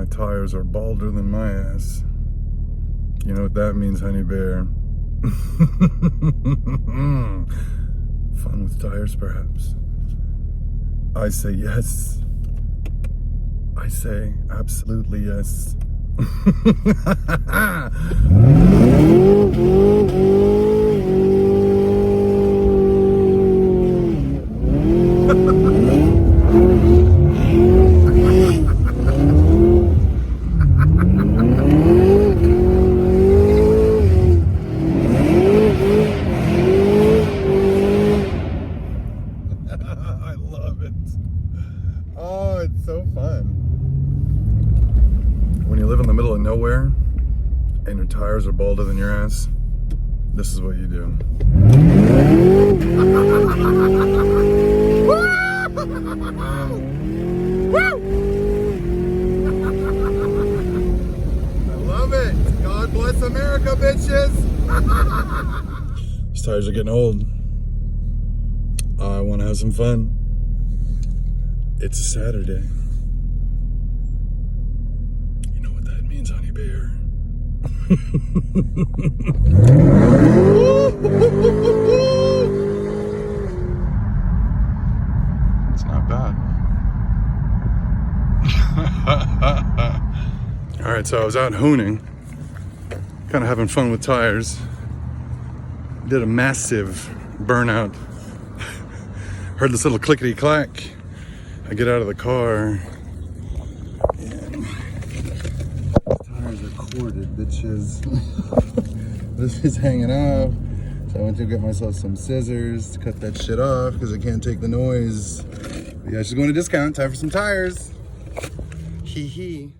my tires are balder than my ass. You know what that means, honey bear? Fun with tires, perhaps? I say yes. I say absolutely yes. I love it. Oh, it's so fun. When you live in the middle of nowhere and your tires are balder than your ass, this is what you do. I love it. God bless America, bitches. These tires are getting old. I want to have some fun. It's a Saturday. You know what that means, honey bear? It's not bad. All right, so I was out hooning, kind of having fun with tires. Did a massive burnout. Heard this little clickety clack. I get out of the car and tires are corded, bitches. This is hanging off. So I went to get myself some scissors to cut that shit off because I can't take the noise. But yeah, she's going to discount. Time for some tires. Hee hee.